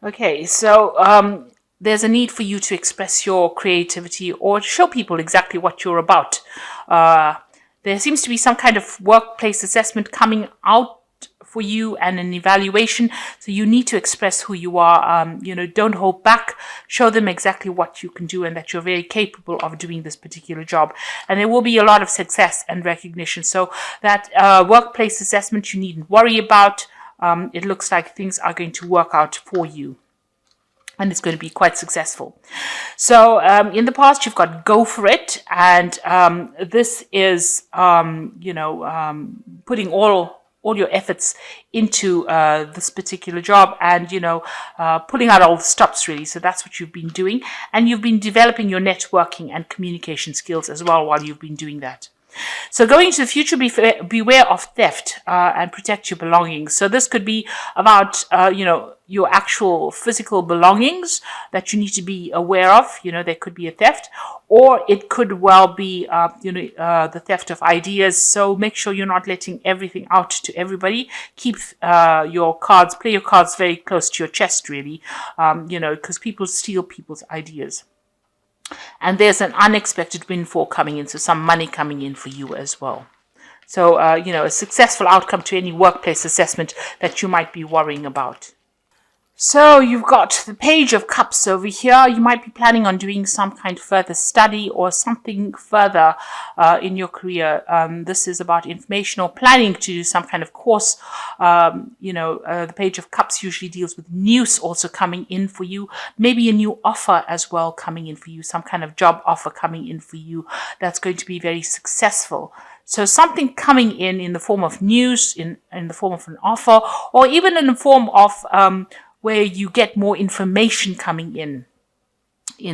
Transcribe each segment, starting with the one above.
Okay, so there's a need for you to express your creativity or show people exactly what you're about. Uh, there seems to be some kind of workplace assessment coming out for you and an evaluation. So you need to express who you are. Don't hold back. Show them exactly what you can do and that you're very capable of doing this particular job. And there will be a lot of success and recognition. So that workplace assessment you needn't worry about. It looks like things are going to work out for you and it's going to be quite successful. So in the past, you've got go for it. And this is, putting all your efforts into this particular job and, pulling out all the stops really. So that's what you've been doing. And you've been developing your networking and communication skills as well while you've been doing that. So going into the future, beware of theft and protect your belongings. So this could be about, your actual physical belongings that you need to be aware of. There could be a theft, or it could well be, the theft of ideas. So make sure you're not letting everything out to everybody. Keep play your cards very close to your chest, really, because people steal people's ideas. And there's an unexpected windfall coming in, so some money coming in for you as well. So, a successful outcome to any workplace assessment that you might be worrying about. So you've got the Page of Cups over here. You might be planning on doing some kind of further study or something further in your career. This is about information or planning to do some kind of course. The Page of Cups usually deals with news also coming in for you. Maybe a new offer as well coming in for you, some kind of job offer coming in for you that's going to be very successful. So something coming in the form of news, in the form of an offer, or even in the form of where you get more information coming in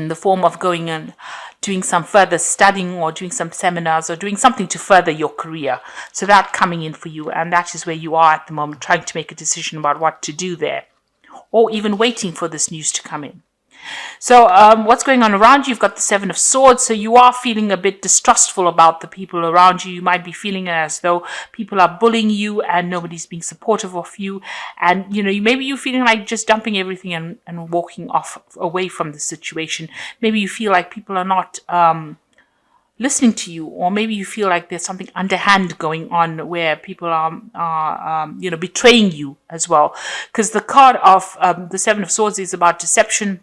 the form of going and doing some further studying or doing some seminars or doing something to further your career. So that coming in for you, and that is where you are at the moment, trying to make a decision about what to do there, or even waiting for this news to come in. So what's going on around you? You've got the Seven of Swords. So you are feeling a bit distrustful about the people around you. You might be feeling as though people are bullying you and nobody's being supportive of you. And, maybe you're feeling like just dumping everything and walking away from the situation. Maybe you feel like people are not listening to you, or maybe you feel like there's something underhand going on where people are betraying you as well. Because the card of the Seven of Swords is about deception.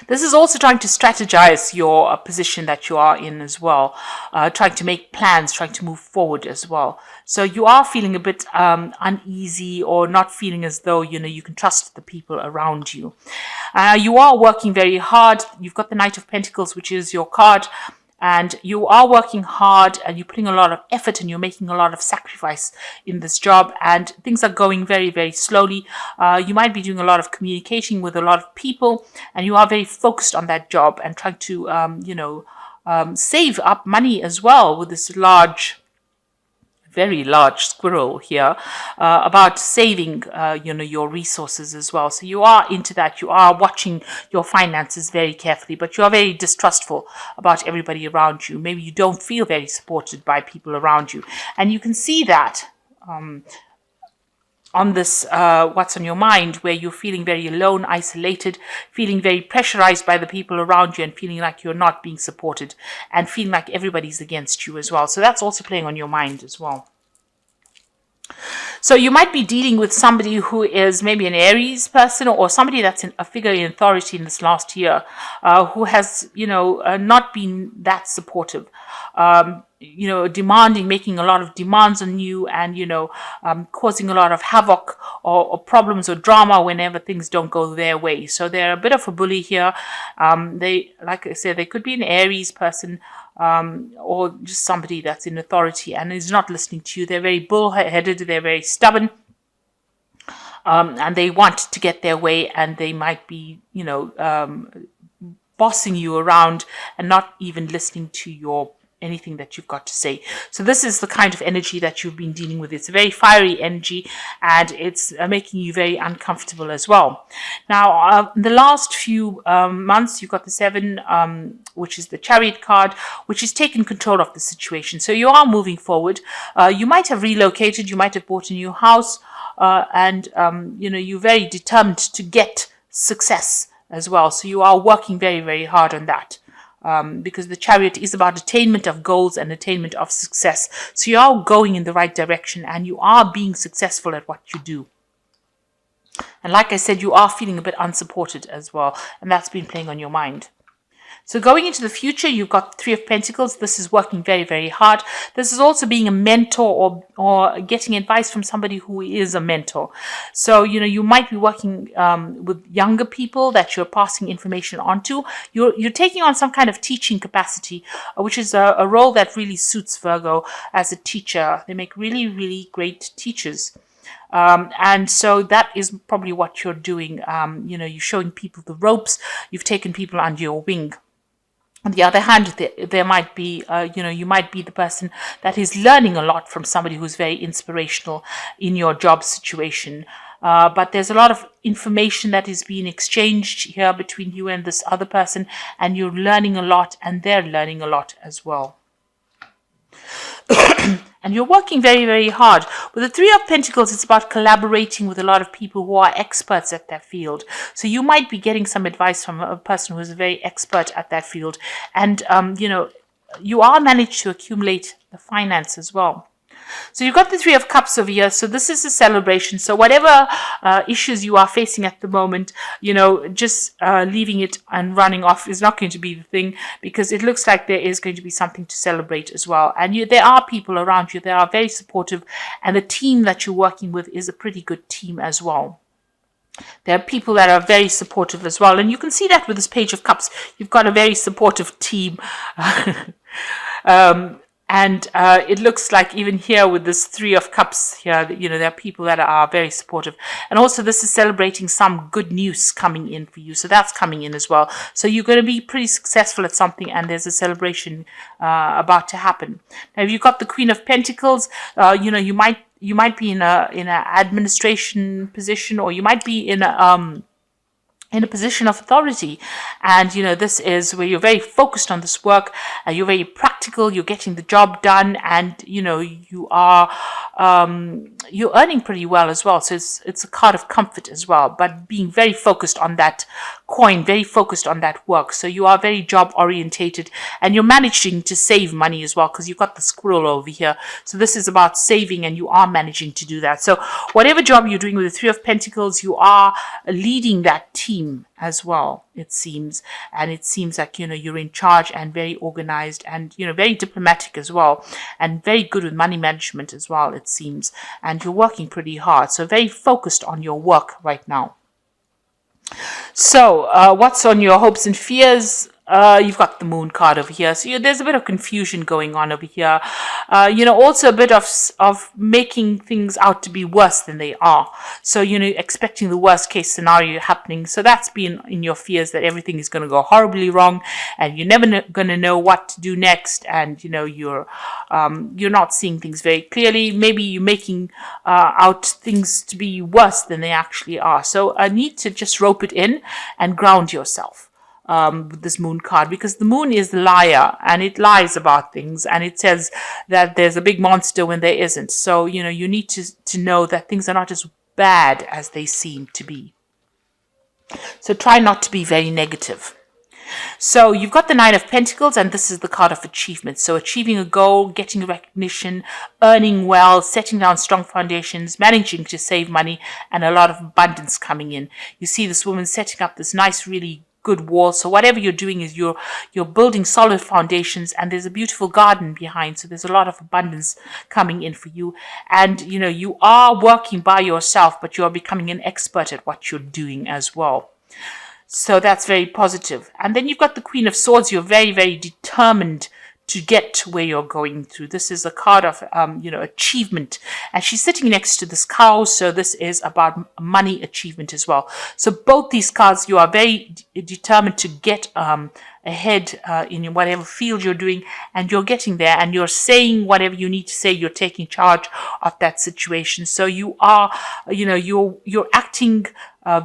This is also trying to strategize your position that you are in as well, trying to make plans, trying to move forward as well. So you are feeling a bit uneasy or not feeling as though, you can trust the people around you. You are working very hard. You've got the Knight of Pentacles, which is your card. And you are working hard and you're putting a lot of effort and you're making a lot of sacrifice in this job, and things are going very, very slowly. You might be doing a lot of communicating with a lot of people, and you are very focused on that job and trying to, save up money as well with this very large squirrel here, about saving, your resources as well. So you are into that. You are watching your finances very carefully, but you are very distrustful about everybody around you. Maybe you don't feel very supported by people around you. And you can see that on this What's on Your Mind, where you're feeling very alone, isolated, feeling very pressurized by the people around you, and feeling like you're not being supported, and feeling like everybody's against you as well. So that's also playing on your mind as well. So you might be dealing with somebody who is maybe an Aries person, or somebody that's a figure in authority in this last year, who has, not been that supportive. Demanding, making a lot of demands on you, and, causing a lot of havoc or problems or drama whenever things don't go their way. So they're a bit of a bully here. Like I said, they could be an Aries person, or just somebody that's in authority and is not listening to you. They're very bullheaded. They're very stubborn. And they want to get their way, and they might be, bossing you around and not even listening to anything that you've got to say. So this is the kind of energy that you've been dealing with. It's a very fiery energy, and it's making you very uncomfortable as well. Now, in the last few months, you've got the Seven, which is the Chariot card, which has taken control of the situation. So you are moving forward. You might have relocated. You might have bought a new house, and you're very determined to get success as well. So you are working very, very hard on that. Because the Chariot is about attainment of goals and attainment of success. So you are going in the right direction and you are being successful at what you do. And like I said, you are feeling a bit unsupported as well. And that's been playing on your mind. So going into the future, you've got Three of Pentacles. This is working very, very hard. This is also being a mentor or getting advice from somebody who is a mentor. So, you might be working with younger people that you're passing information on to. You're taking on some kind of teaching capacity, which is a role that really suits Virgo as a teacher. They make really, really great teachers. And so that is probably what you're doing. You're showing people the ropes. You've taken people under your wing. On the other hand, there might be, you might be the person that is learning a lot from somebody who's very inspirational in your job situation. But there's a lot of information that is being exchanged here between you and this other person, and you're learning a lot, and they're learning a lot as well. And you're working very, very hard. With the Three of Pentacles, it's about collaborating with a lot of people who are experts at that field. So you might be getting some advice from a person who is very expert at that field. And, you are managed to accumulate the finance as well. So you've got the Three of Cups over here. So this is a celebration. So whatever issues you are facing at the moment, just leaving it and running off is not going to be the thing, because it looks like there is going to be something to celebrate as well. And there are people around you that are very supportive, and the team that you're working with is a pretty good team as well. There are people that are very supportive as well. And you can see that with this Page of Cups. You've got a very supportive team. And it looks like even here with this Three of Cups here, there are people that are very supportive. And also this is celebrating some good news coming in for you. So that's coming in as well. So you're going to be pretty successful at something, and there's a celebration about to happen. Now, if you've got the Queen of Pentacles, you might be in an administration position, or you might be in a position of authority. And, this is where you're very focused on this work, you're very practical, you're getting the job done, and, you are, you're earning pretty well as well. So it's a card of comfort as well, but being very focused on that coin, very focused on that work. So you are very job orientated, and you're managing to save money as well, because you've got the squirrel over here. So this is about saving, and you are managing to do that. So whatever job you're doing with the Three of Pentacles, you are leading that team as well, it seems. And it seems like, you're in charge and very organized, and, very diplomatic as well, and very good with money management as well, it seems. And you're working pretty hard. So very focused on your work right now. So what's on your hopes and fears? You've got the Moon card over here. So there's a bit of confusion going on over here. Also a bit of making things out to be worse than they are. So, expecting the worst case scenario happening. So that's been in your fears, that everything is going to go horribly wrong, and you're never going to know what to do next. And, you're not seeing things very clearly. Maybe you're making out things to be worse than they actually are. So I need to just rope it in and ground yourself. With this Moon card, because the Moon is the liar, and it lies about things, and it says that there's a big monster when there isn't. So, you need to know that things are not as bad as they seem to be. So try not to be very negative. So you've got the Nine of Pentacles, and this is the card of achievement. So achieving a goal, getting recognition, earning well, setting down strong foundations, managing to save money, and a lot of abundance coming in. You see this woman setting up this nice, really good wall. So whatever you're doing is you're building solid foundations, and there's a beautiful garden behind. So there's a lot of abundance coming in for you. And, you are working by yourself, but you are becoming an expert at what you're doing as well. So that's very positive. And then you've got the Queen of Swords. You're very, very determined to get to where you're going through. This is a card of, achievement. And she's sitting next to this cow. So this is about money achievement as well. So both these cards, you are very determined to get ahead in whatever field you're doing, and you're getting there, and you're saying whatever you need to say. You're taking charge of that situation. So you are, you're acting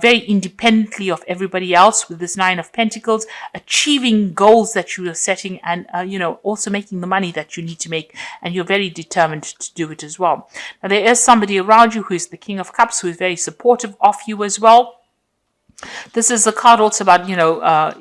very independently of everybody else with this Nine of Pentacles, achieving goals that you are setting, and, also making the money that you need to make, and you're very determined to do it as well. Now, there is somebody around you who is the King of Cups, who is very supportive of you as well. This is a card also about,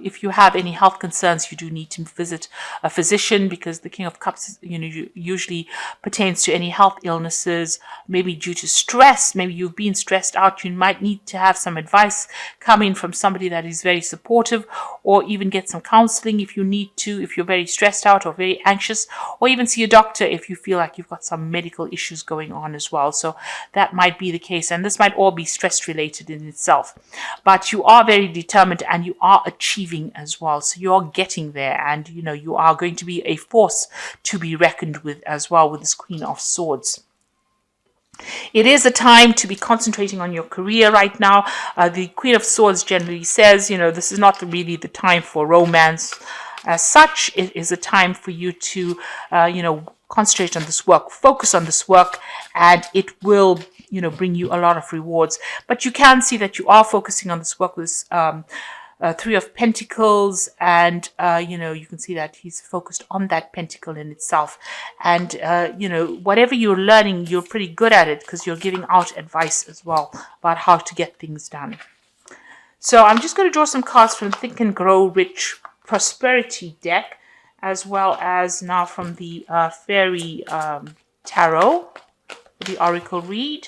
if you have any health concerns, you do need to visit a physician, because the King of Cups, usually pertains to any health illnesses, maybe due to stress. Maybe you've been stressed out. You might need to have some advice coming from somebody that is very supportive, or even get some counseling if you need to, if you're very stressed out or very anxious, or even see a doctor if you feel like you've got some medical issues going on as well. So that might be the case. And this might all be stress related in itself. But you are very determined, and you are achieving as well. So you are getting there, and you are going to be a force to be reckoned with as well, with this Queen of Swords. It is a time to be concentrating on your career right now. The Queen of Swords generally says, this is not really the time for romance as such. It is a time for you to, concentrate on this work, focus on this work, and it will bring you a lot of rewards. But you can see that you are focusing on this work with Three of Pentacles, and you can see that he's focused on that pentacle in itself. And whatever you're learning, you're pretty good at it, because you're giving out advice as well about how to get things done. So I'm just going to draw some cards from Think and Grow Rich Prosperity deck, as well as now from the Fairy Tarot, the Oracle read.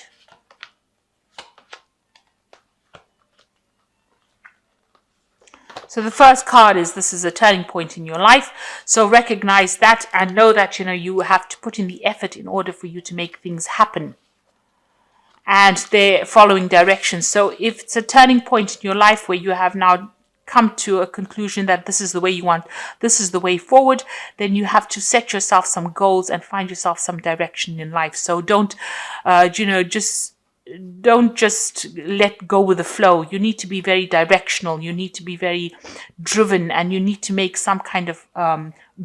So the first card is, this is a turning point in your life. So recognize that, and know that, you have to put in the effort in order for you to make things happen. And they're following directions. So if it's a turning point in your life where you have now come to a conclusion that this is the way you want, this is the way forward, then you have to set yourself some goals and find yourself some direction in life. So don't just let go with the flow. You need to be very directional. You need to be very driven, and you need to make some kind of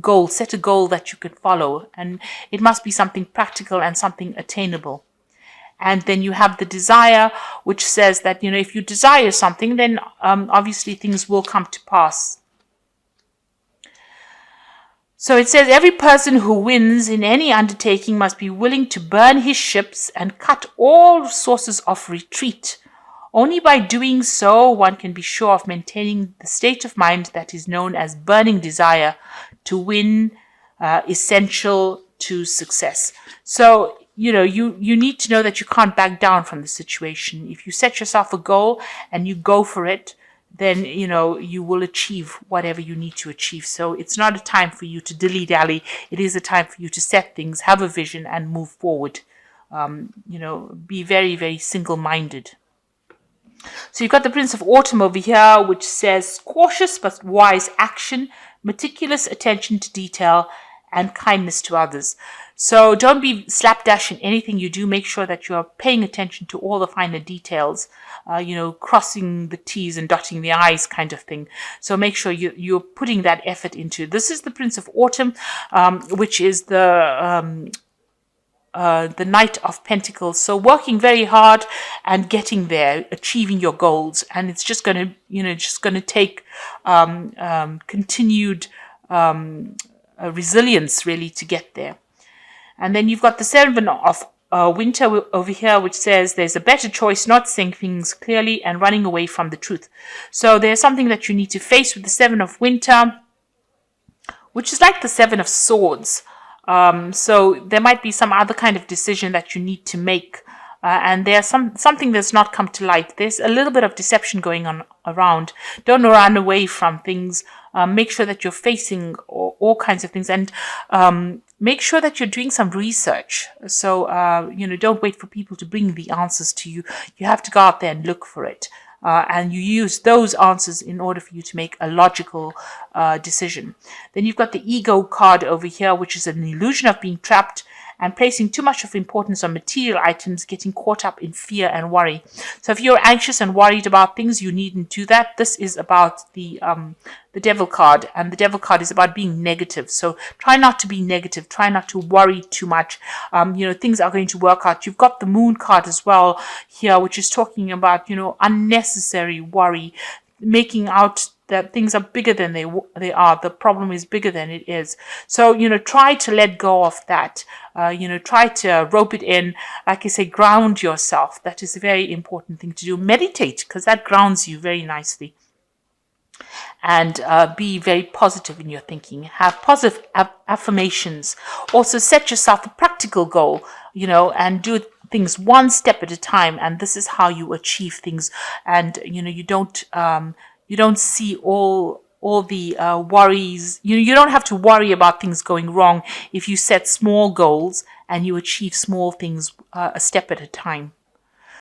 goal, set a goal that you could follow. And it must be something practical and something attainable. And then you have the desire, which says that, if you desire something, then obviously things will come to pass. So it says, every person who wins in any undertaking must be willing to burn his ships and cut all sources of retreat. Only by doing so, one can be sure of maintaining the state of mind that is known as burning desire to win, essential to success. So, you need to know that you can't back down from the situation. If you set yourself a goal and you go for it, then, you will achieve whatever you need to achieve. So it's not a time for you to dilly-dally. It is a time for you to set things, have a vision, and move forward. Be very, very single-minded. So you've got the Prince of Autumn over here, which says cautious but wise action, meticulous attention to detail, and kindness to others. So don't be slapdash in anything you do. Make sure that you are paying attention to all the finer details, crossing the T's and dotting the I's kind of thing. So make sure you're putting that effort into. This is the Prince of Autumn, which is the Knight of Pentacles. So working very hard and getting there, achieving your goals. And it's just going to take continued resilience really to get there. And then you've got the Seven of Winter over here, which says there's a better choice not saying things clearly and running away from the truth. So there's something that you need to face with the Seven of Winter, which is like the Seven of Swords. So there might be some other kind of decision that you need to make. And there's something that's not come to light. There's a little bit of deception going on around. Don't run away from things. Make sure that you're facing all kinds of things, and make sure that you're doing some research. So, don't wait for people to bring the answers to you. You have to go out there and look for it. And you use those answers in order for you to make a logical decision. Then you've got the Ego card over here, which is an illusion of being trapped and placing too much of importance on material items, getting caught up in fear and worry. So if you're anxious and worried about things, you needn't do that. This is about the Devil card, and the Devil card is about being negative. So try not to be negative. Try not to worry too much. Things are going to work out. You've got the Moon card as well here, which is talking about, unnecessary worry, making out that things are bigger than they are. The problem is bigger than it is. So, try to let go of that. Try to rope it in. Like I say, ground yourself. That is a very important thing to do. Meditate, because that grounds you very nicely. And be very positive in your thinking. Have positive affirmations. Also set yourself a practical goal, and do things one step at a time. And this is how you achieve things. And you don't see all the worries. You don't have to worry about things going wrong if you set small goals and you achieve small things a step at a time.